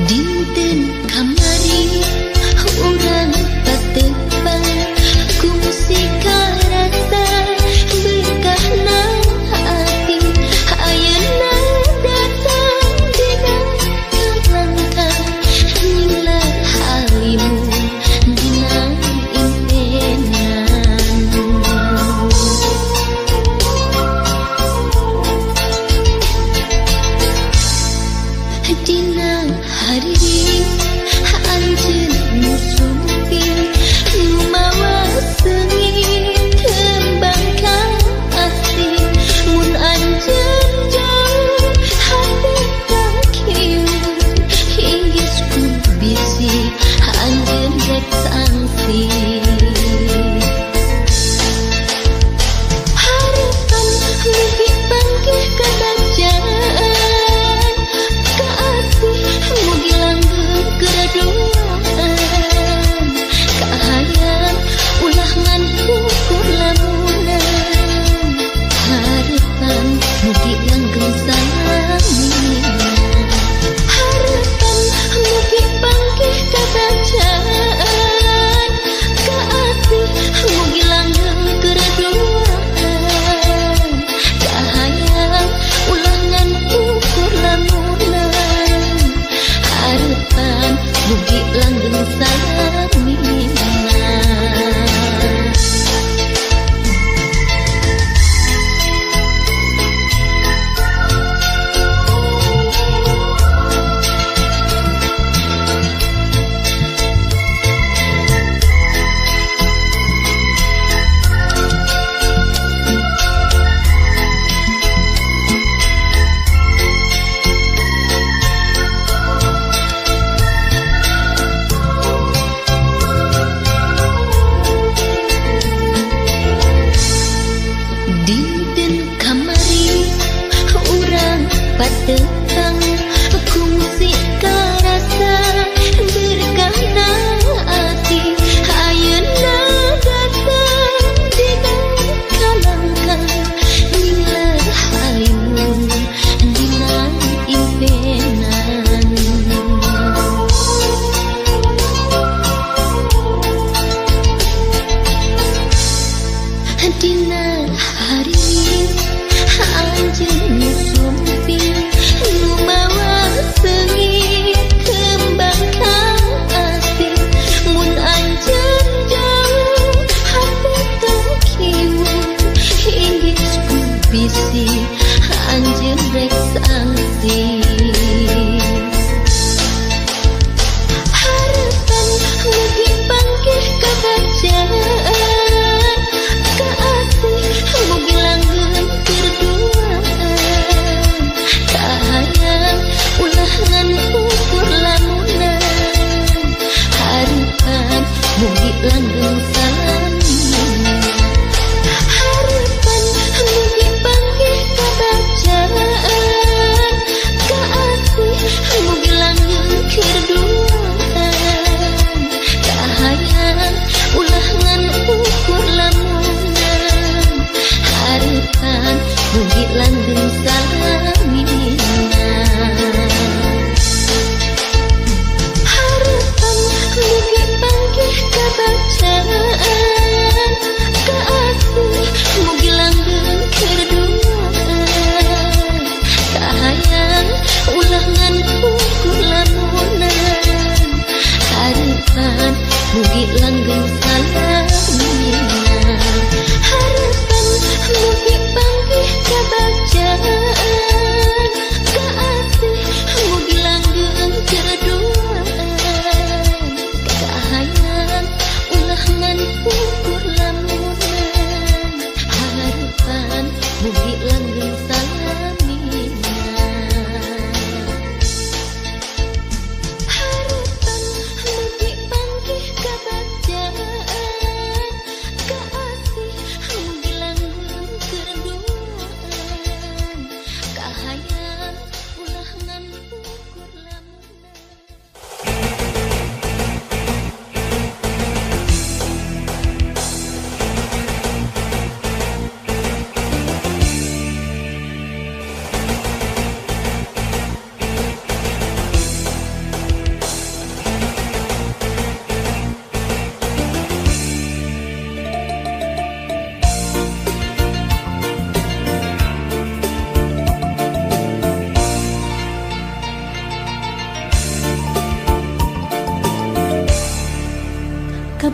Dinten kamari urang patepang kungsi karasa berkahna hati ayeuna datang dina kalangkah nila halimu dina impenan dina hari anjeun musupi mawa seungit kembang kasih mun anjeun jauh hati tak kieu hinggis ku bisi anjeun rek sangsi harapan mugi panggih kadajaan kaasih mugi langgeng keradoan kahayang ulah ngan ukur lamunan harapan mugi langgeng saminan harapan mugi panggih kadajaan kaasih mugi langgeng keradoan kahayang ulah ngan ukur lamunan harapan mugi langgeng saminan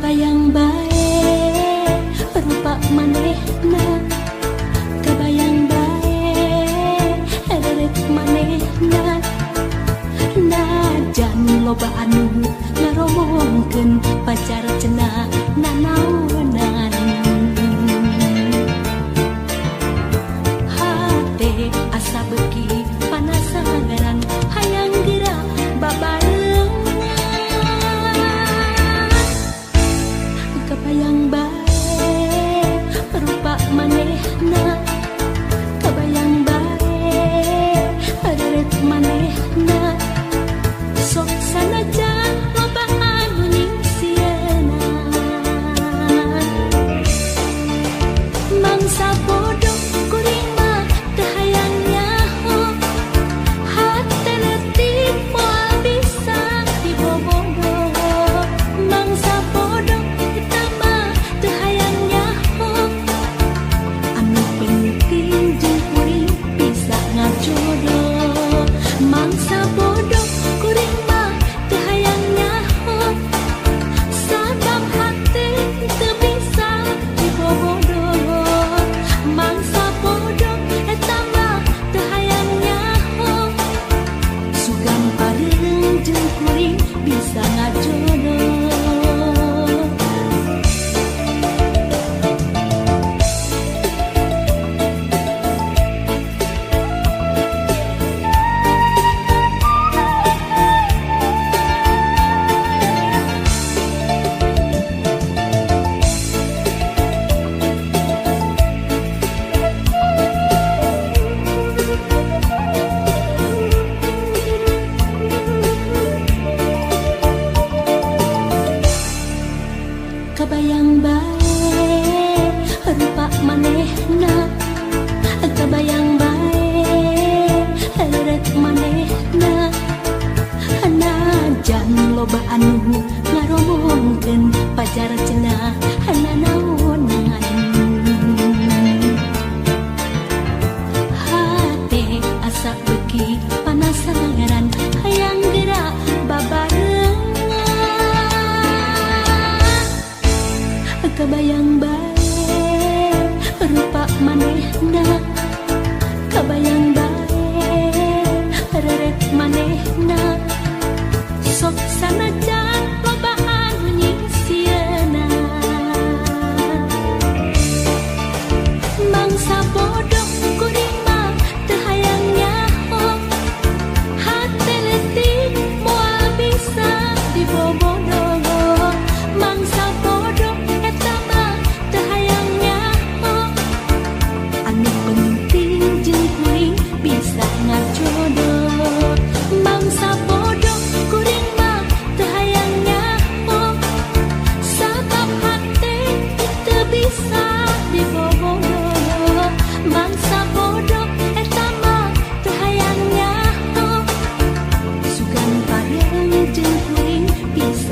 Kabayang bae rupa manehna, kabayang bae erek manehna, najan loba anu ngaromongkeun pacar cenah nanaonan. Hate asa beuki panasaran hayang geura babarengan. Kabayang bae rupa manehna, kabayang bae erek manehna, sok sanajan loba anu nyingsiana. Mangsa bodoh kuring mah teu hayang nyaho, hate leutik moal bisa dibobodo. Mangsa bodoh kita mah teu hayang nyaho, anu penting jeung kuring bisa ngajodoh. Mangsa bodoh kuring mah teu hayang nyaho, sabab hate teu bisa dibobodo. Mangsa bodoh eta mah teu hayang nyaho, sugan pareung jeung kuring bisa ngajodoh. Kabayang bae rupa manehna, kabayang bae erek manehna, najan loba anu ngaromongkeun pacar cenah nanaonan. Hate asa beuki panasaran hayang geura babarengan. Kabayang bae rupa manehna, kabayang bae erek manehna, sok sanajan loba anu nyingsiana. Mangsa bodoh kuring mah teu hayang nyaho, hate leutik moal bisa dibobodo. Mangsa bodoh eta mah teu hayang nyaho, anu penting jeung kuring bisa ngajodoh. Mangsa bodoh kuring mah teu hayang nyaho, sabab hate teu bisa dibobodo. Mangsa bodoh eta mah teu hayang nyaho, sugan pareung jeung kuring bisa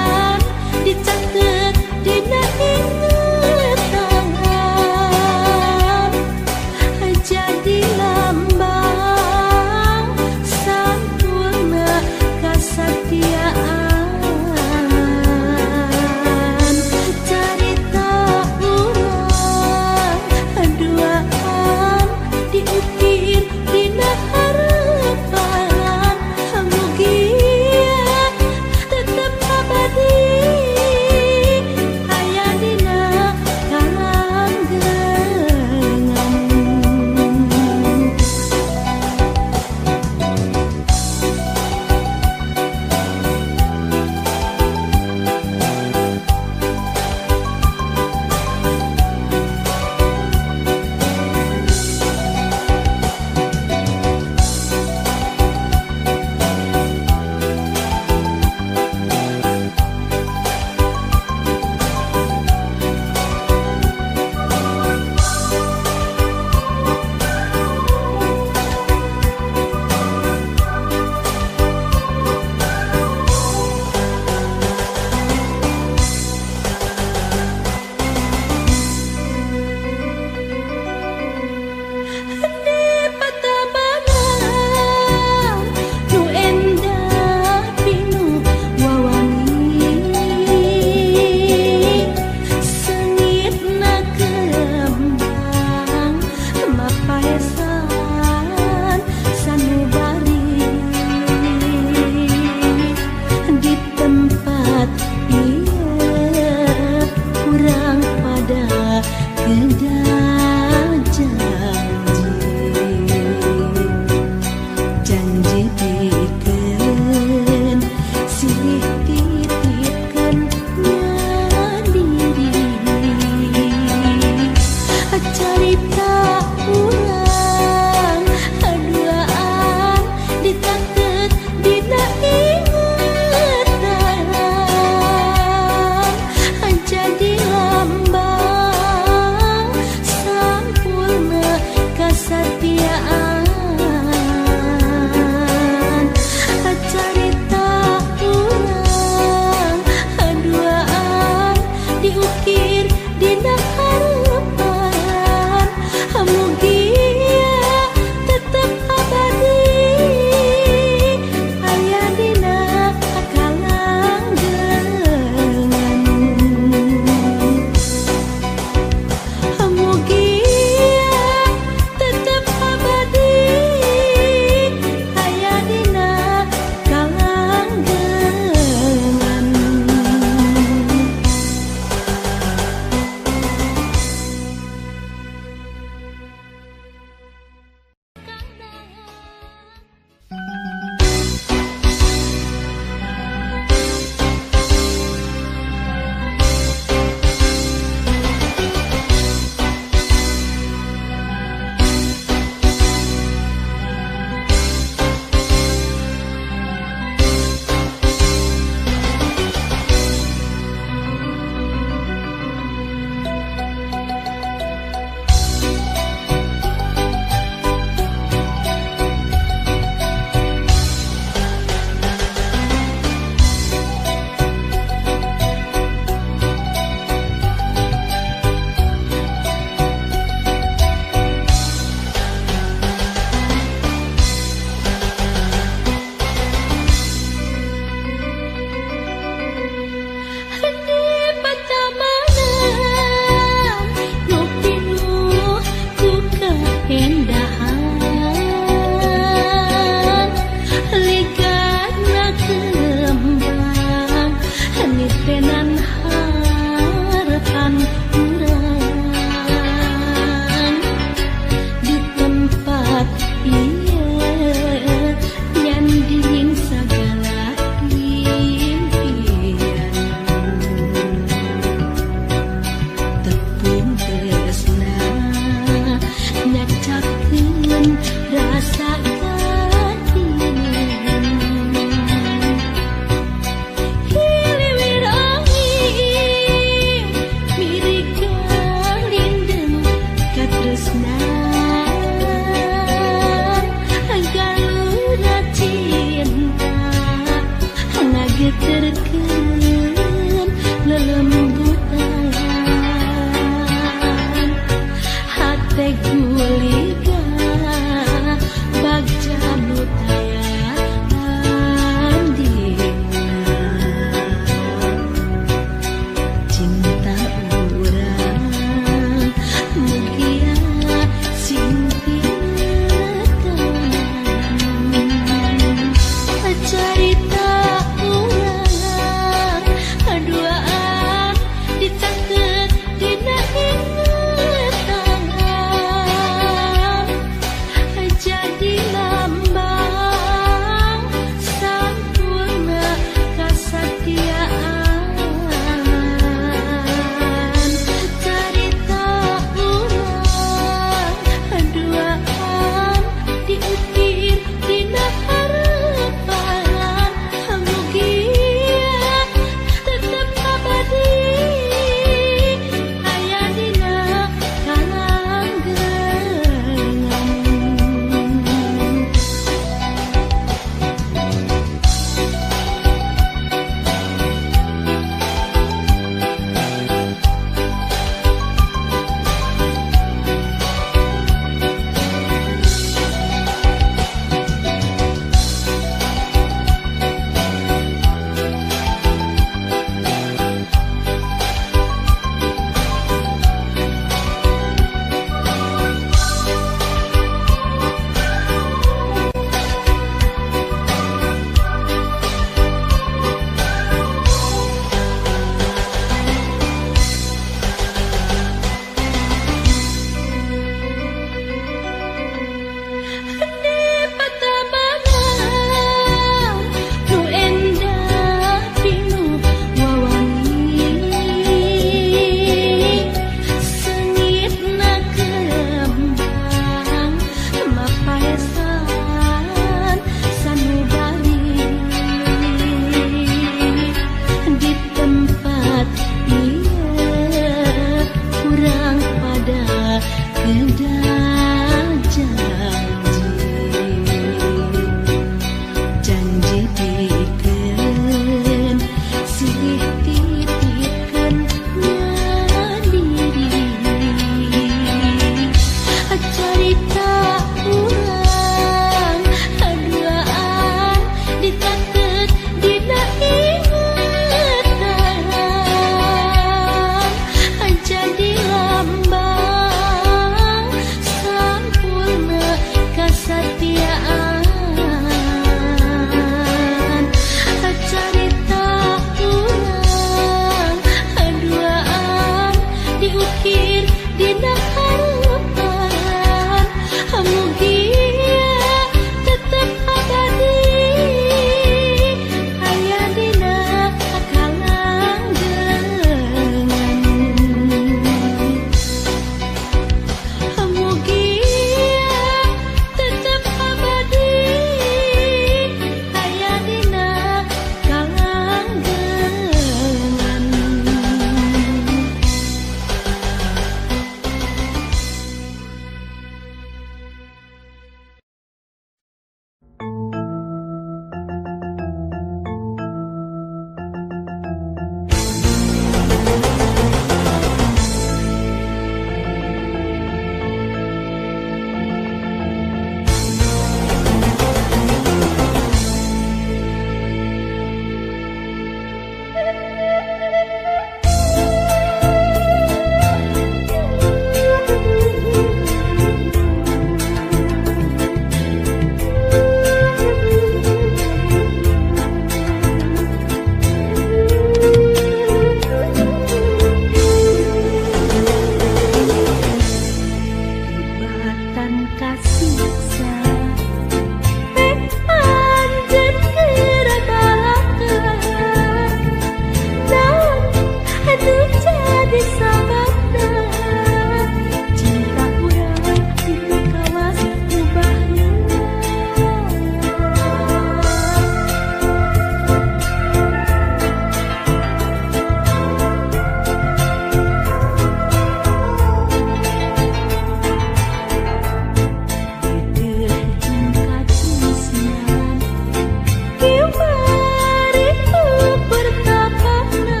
Kimari ukur tapana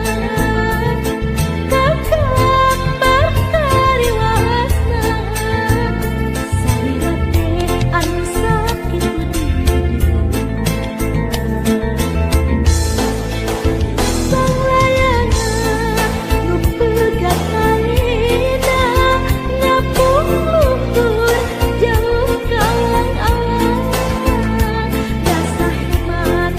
kakak berkari wasna sarirate anu sakit sang layangan nu pegat kalina ngapung luhur jauh kalang alang dasah hikmat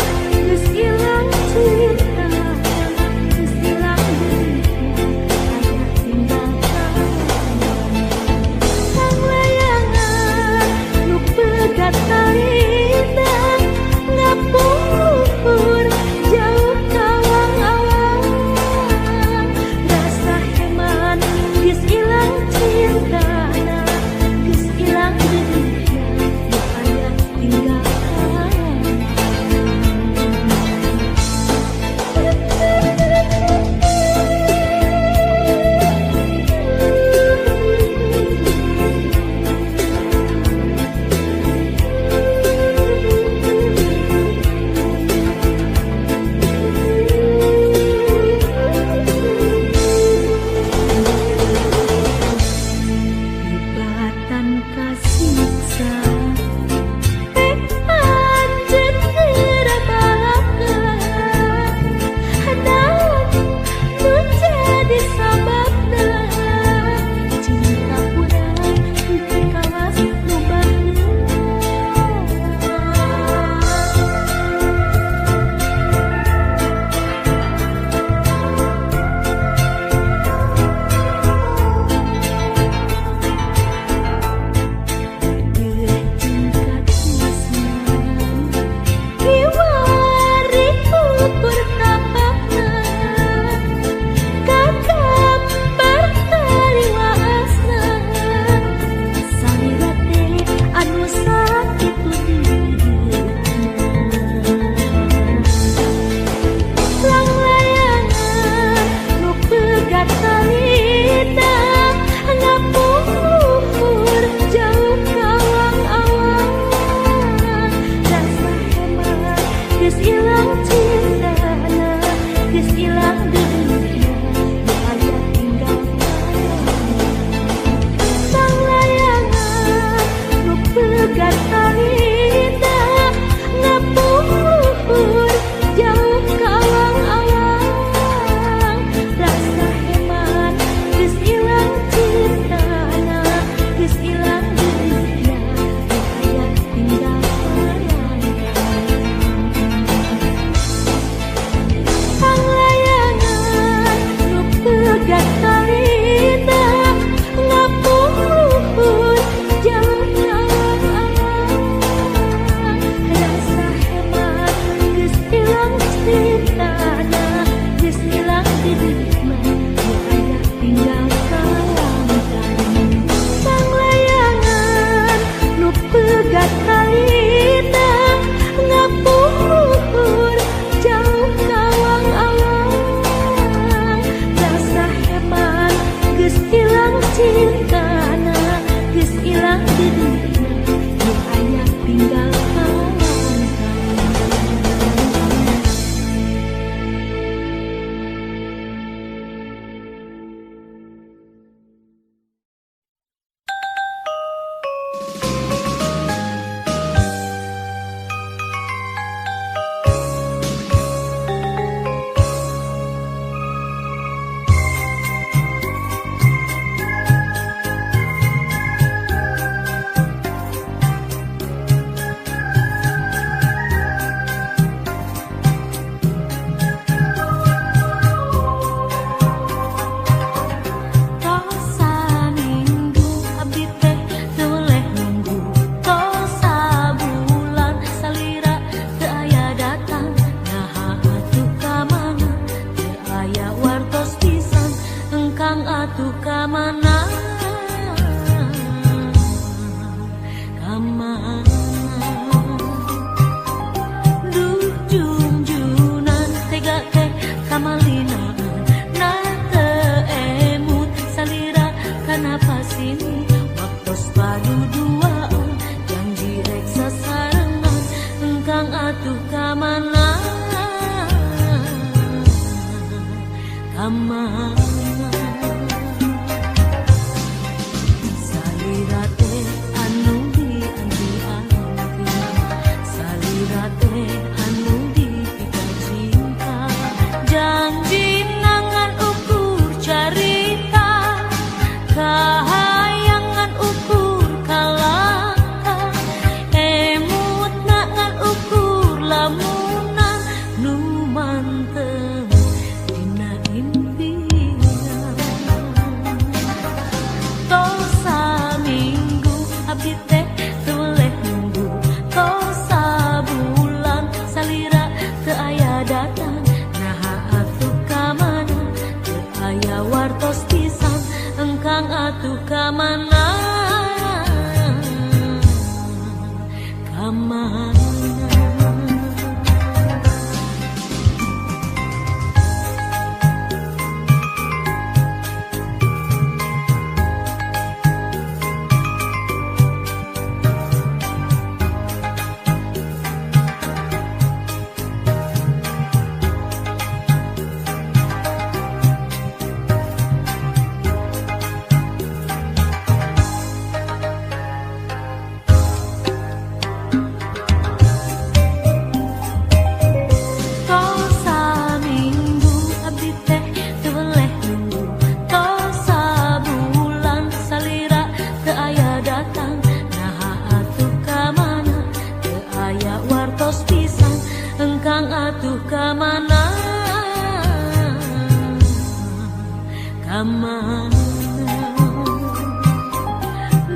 salira teh anu dianti-anti, salira teh anu dipika cinta, janji nangan ukur carita, kahayangan ukur kalangka, emut nangan ukur lamunan nu mantep dina impian. Tosa minggu abdi teh tuleh nunggu, tosa bulan salira teu aya datang, naha atuh ka mana teu aya wartos pisan, engkang atuh ka mana, ka mana. Engkang atuh ka mana, ka mana.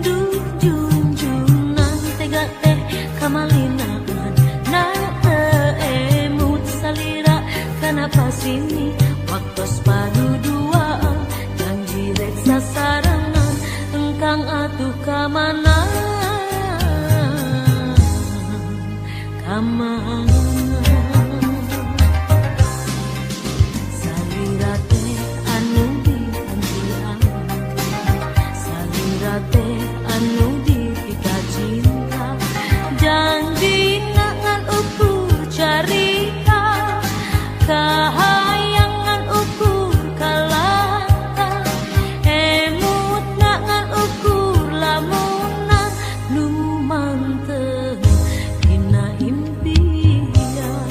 Duh junjunan tega teh kamalinaan, na teu emut salira kanapa sini, waktos paduduaan janji rek sasarangan, engkang atuh ka mana, ka mana. Anu dipika cinta, janji nangan ukur carita, kahayangan ukur kalangka, emut nangan ukur lamunan nu mantep dina impian.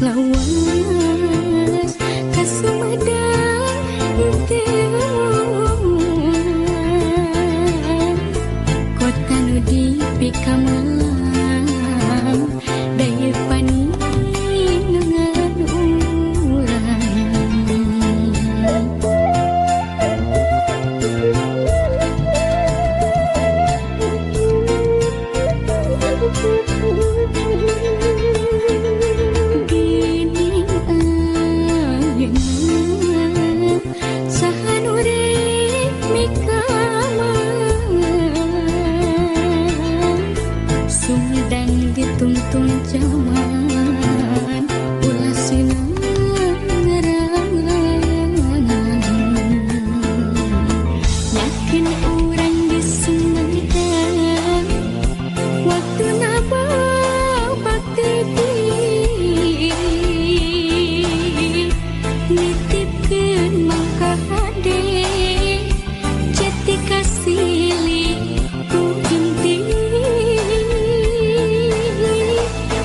lawas ka Sumedang teu kota nu dipikamalang daya paningan urang Sumedang dituntun zaman ulah sinang ngarangan yakin urang di Sumedang waktu naba bakti nitipkeun mangka hade jati kasili ku inti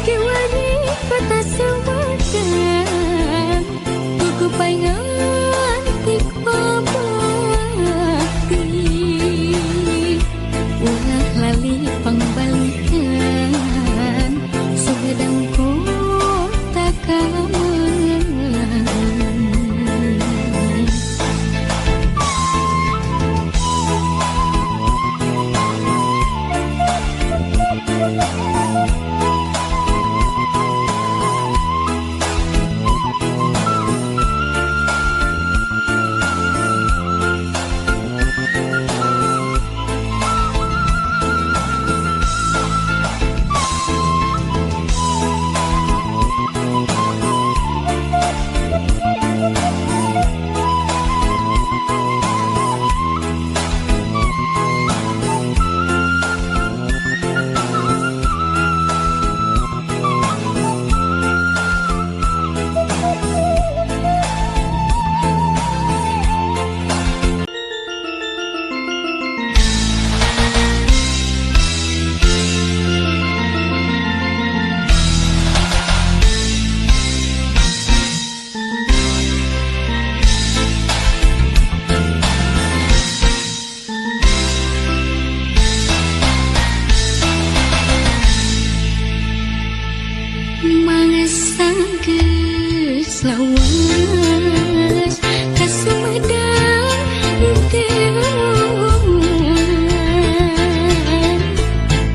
kiwani kota Sumedang buku paingan tik pabakti ulah lali pangbalikan Sumedang kota kamelang Geus lawas ka Sumedang teu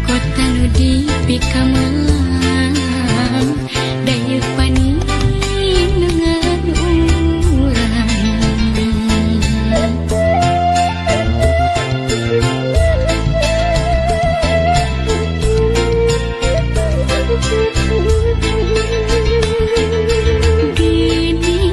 kota nu dipikamalang daya paningan urang gini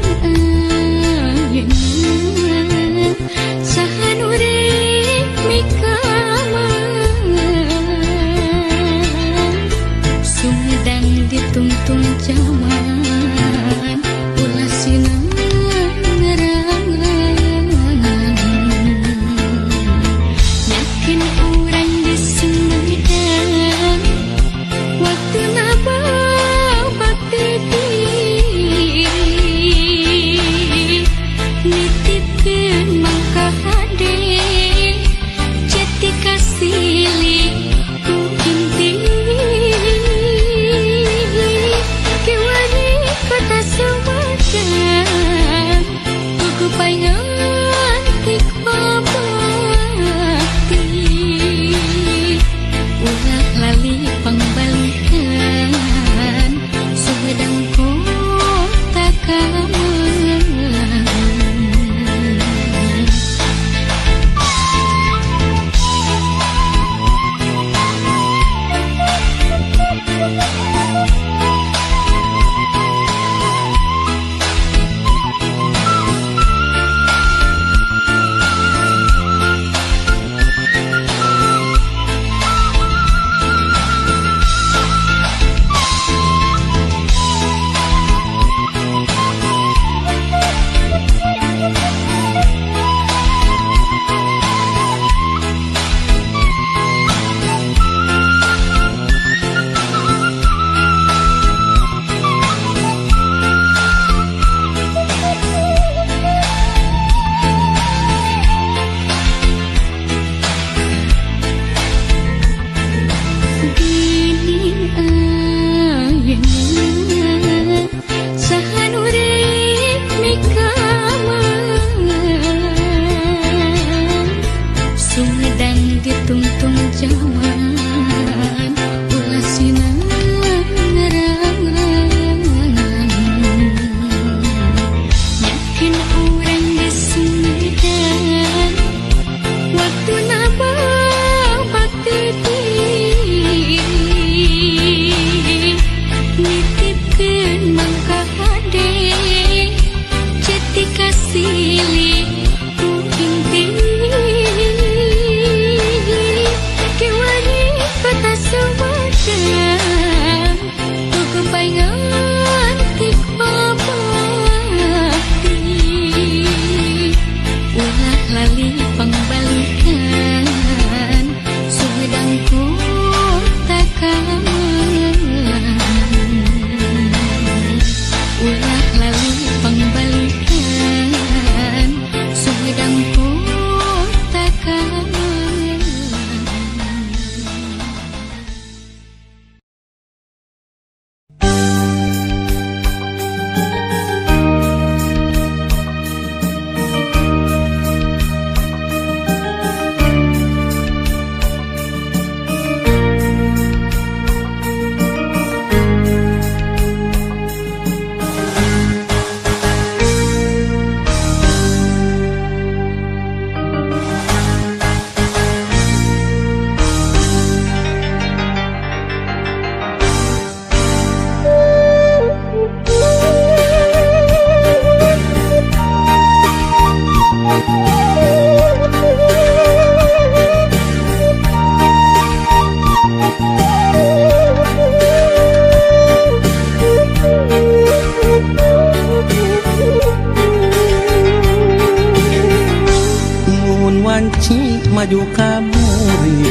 maju kamuri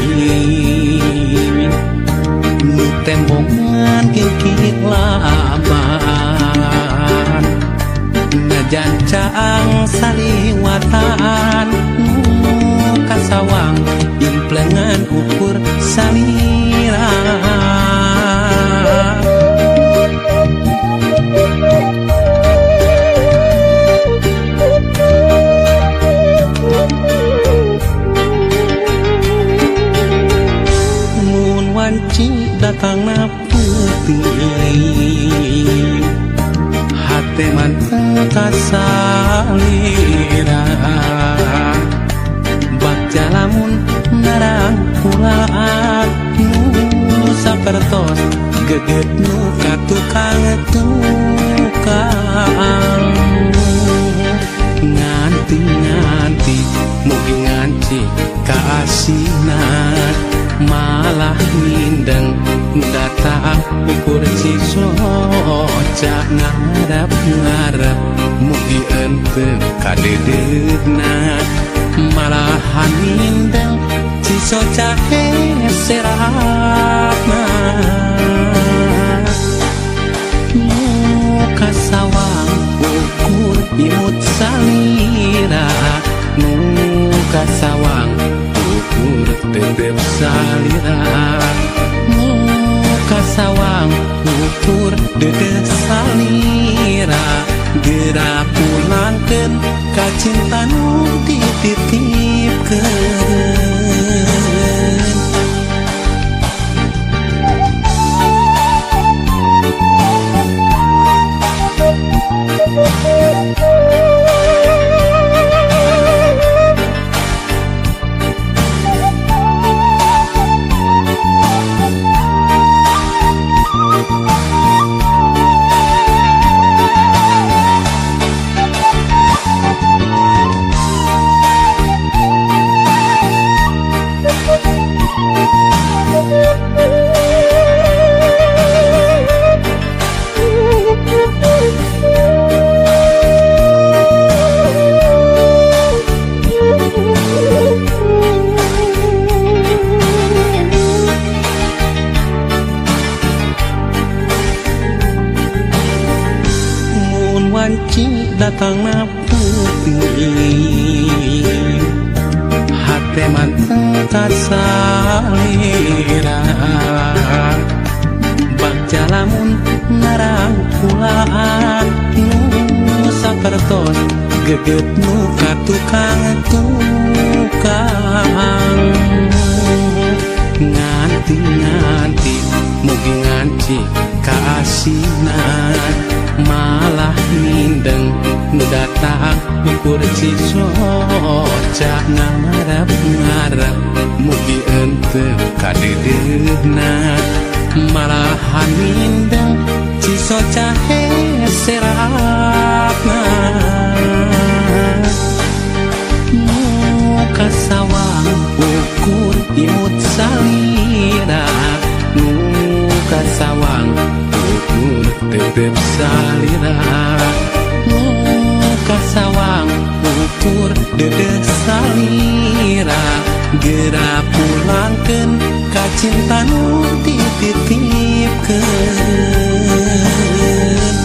nu tembongan kikit laban najan caang saliwatan kasawang implengan ukur salira mun wanci datang na putih hate manteng kasalira baca lamun narang kulaan nu sapertos geget nu katukang nganti mugi nganci kaasina malah mindeng datang ukur cisoca ngarep mugi ente kadedegna malahan mindeng cisoca seratna muka sawang ukur imut salira muka sawang ukur tetep salira muka sawang ukur dedek salira gera pulangkeun ka cinta nu dititipkeun wanci datang na putih hate manteng kasalira baca lamun narang kulaan nu sapertos geget nu katukang nganti mugi nganci kaasinan malah mindeng nu datang ukur cisoca ngarep mugi ente kadedegna malahan mindeng cisoca seratna muka sawang ukur imut salira muka sawang ukur tetep salira muka sawang ukur dedek salira gera pulangkeun ka cinta nu dititipkeun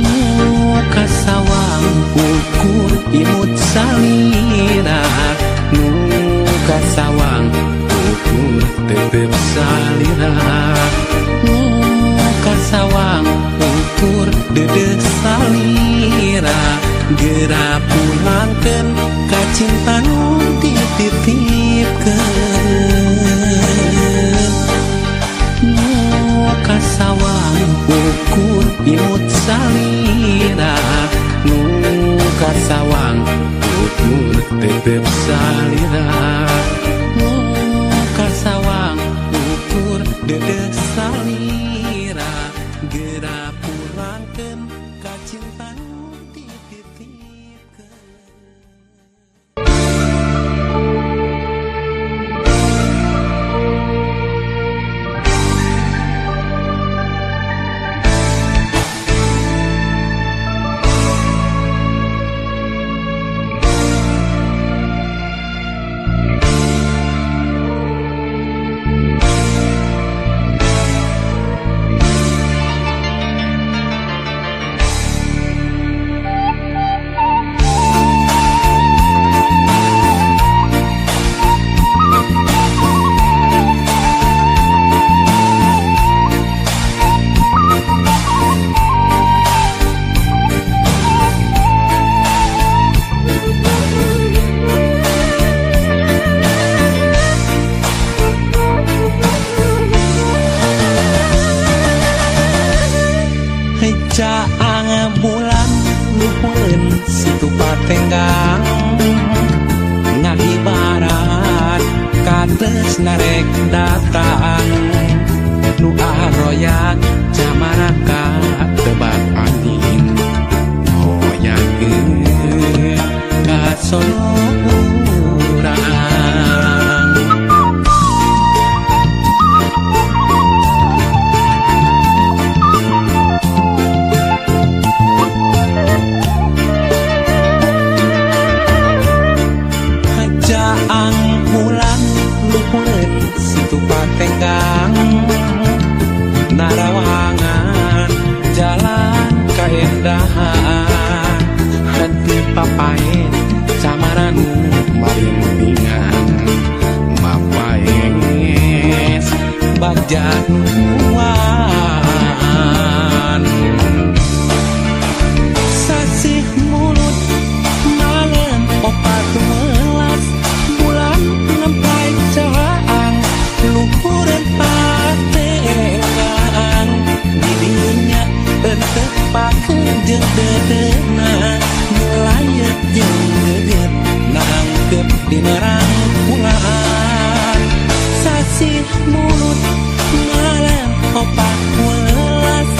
muka sawang ukur imut salira muka sawang ukur tetep salira muka sawang ukur dedek salira gera pulangkeun ka cinta nu dititipkeun muka sawang ukur imut salira muka sawang ukur tetep salira muka sawang ukur dedek salira gera pulangkeun ka cinta nu dititipkeun. Caang bulan luhurun situ patenggang ngahibarat kates narek datang nu aroyak camaraka tebak angin hoyakeun kasono urang patenggang narawangan jalan kaendahan hati papain camaranu maringan mapaes bagjanuan sasih mulut malam opat melas bulan nempai caang luhuran patenggang dirinya entepakeun jeung dedena melayet jeung geget nangkep dina rangkulan sasih mulut malam opat welas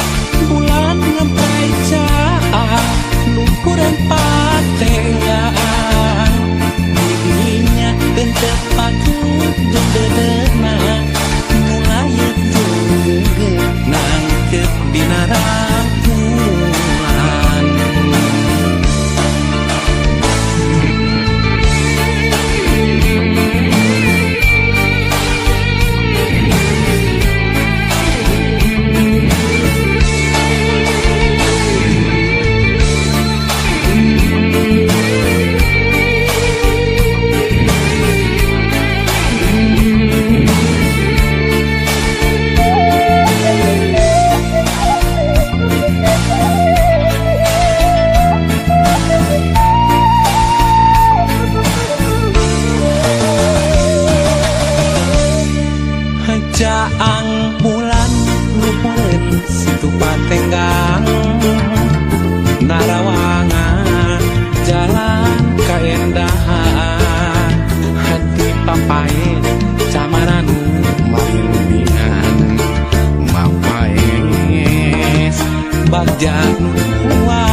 bulan ngempai caang luhuran patenggang dirinya entepakeun jeung dedena melayet jeung geget nangkep dina rangkulan caang bulan luhurun situ patenggang narawangan jalan kaendahan hati papain camaranu maringan mapaes bagjanuan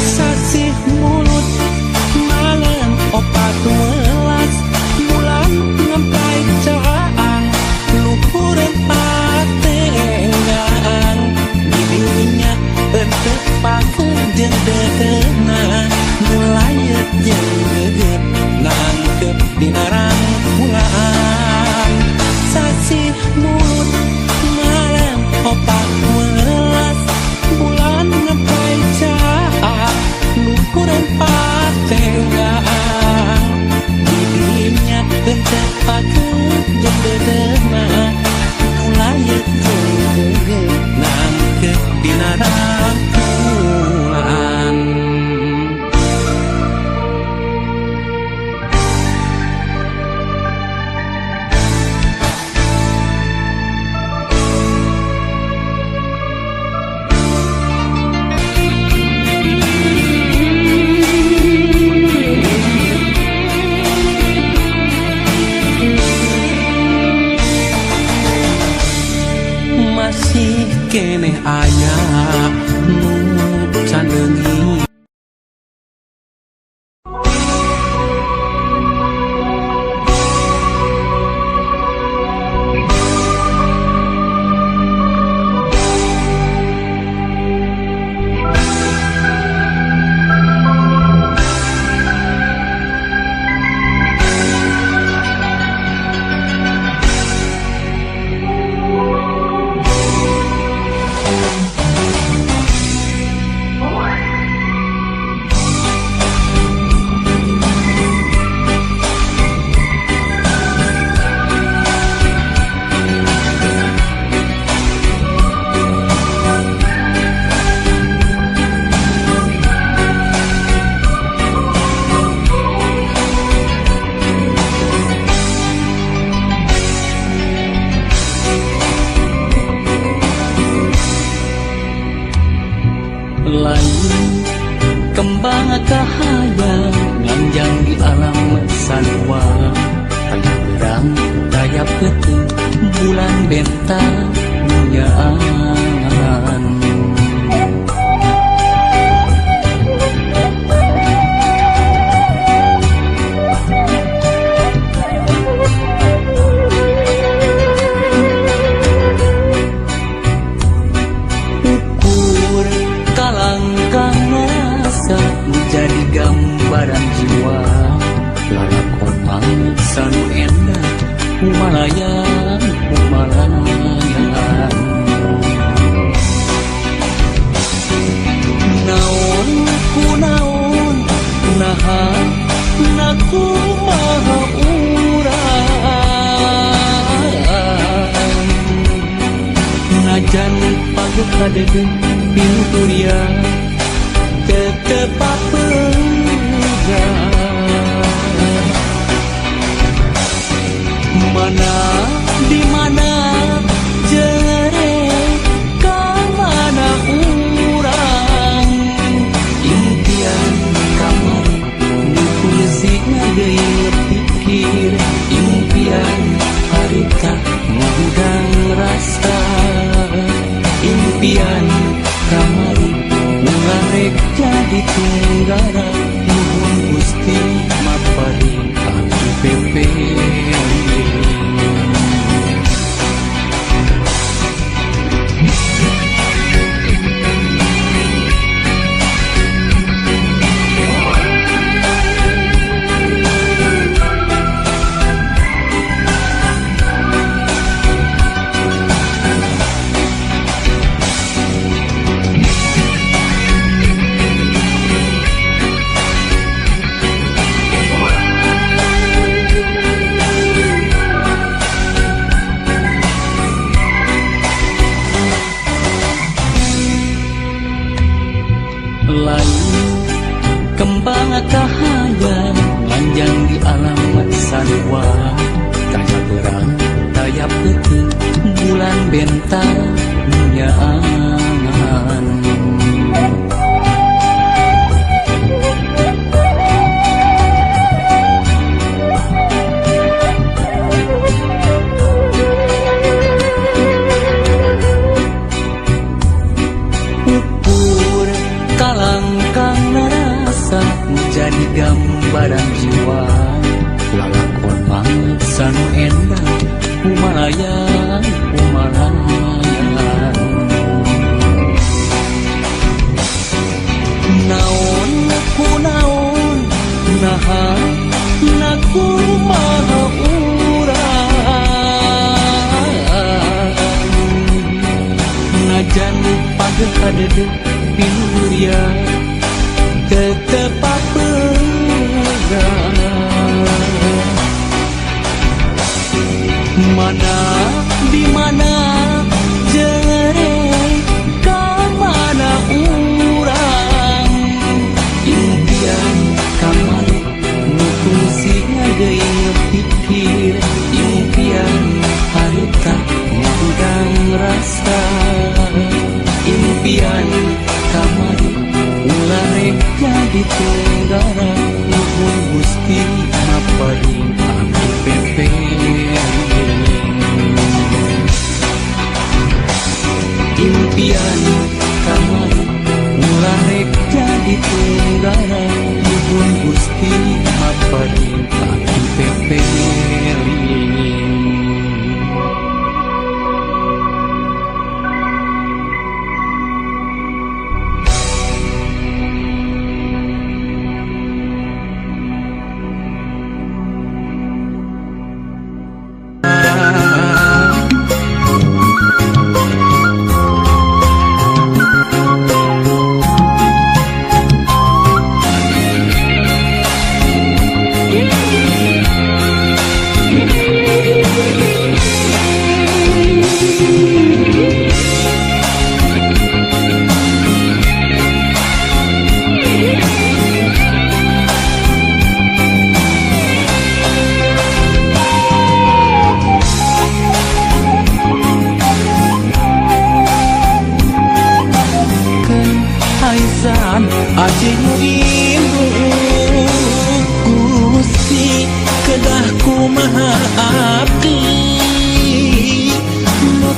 sasih mulut malam opat welas bulan ngempai caang luhuran patenggang dirinya entepakeun jeung dedena melayet jeung geget nangkep dina rangkulan sasih mulut malam lain kembang kahaya nganjang di alam sanwa tayap berang tayap peti bulan bentang munyaan ukur kalangkang rasa menjadi gambaran jiwa lalakon sanu endah Humalayan, Humalayan naon ku naon naha naku maha urang najan paguk kadegen pinturia tetep papegang mana di mana jere ka mana urang impian kamar nukusi deui pikir impian harita ngundang rasa impian kamar ngarek jadi tunggara nuhun Gusti mapari anu pepe kembang kahaya panjang di alam sanwa tayap berang tayap peti bulan bentang munyaan ukur kalangkang jadi gambaran jiwa lalakon sanu endah Humalayan, Humalayan naon ku naon naha naku maha urang najan pageh kadede pinuria tetep papegang mana di mana jere ka mana urang impian kamar nukusi deui pikir impian harita ngundang rasa impian kamar ularek jadi tunggara nuhun Gusti mapari anu pepe impian kamar ularek jadi tunggara nuhun Gusti mapari anu pepe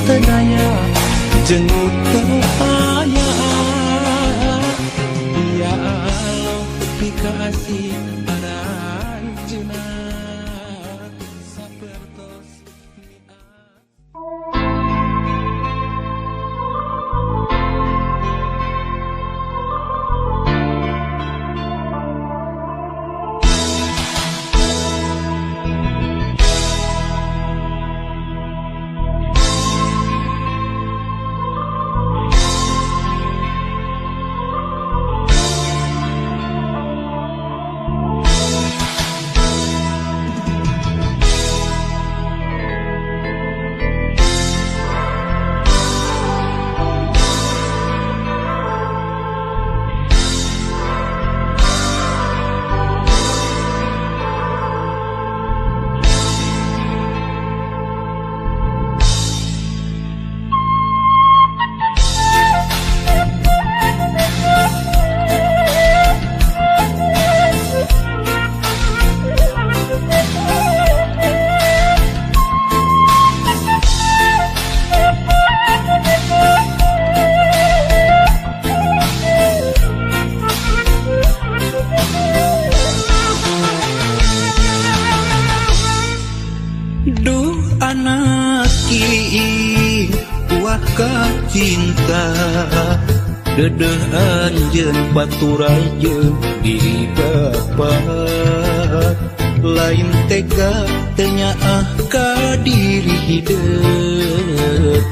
tedaya jenguk aya ya Allah dikasih aranjeuna sapertos Duh anak kiing wah ka cinta dedeh anjeun baturai jeung diri bapa lain tega tenyaah ka diri hideuk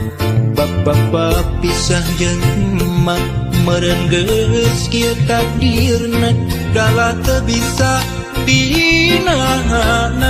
bapa pisah jeung emak meureun geus kieu takdirna dalah teu bisa dinahan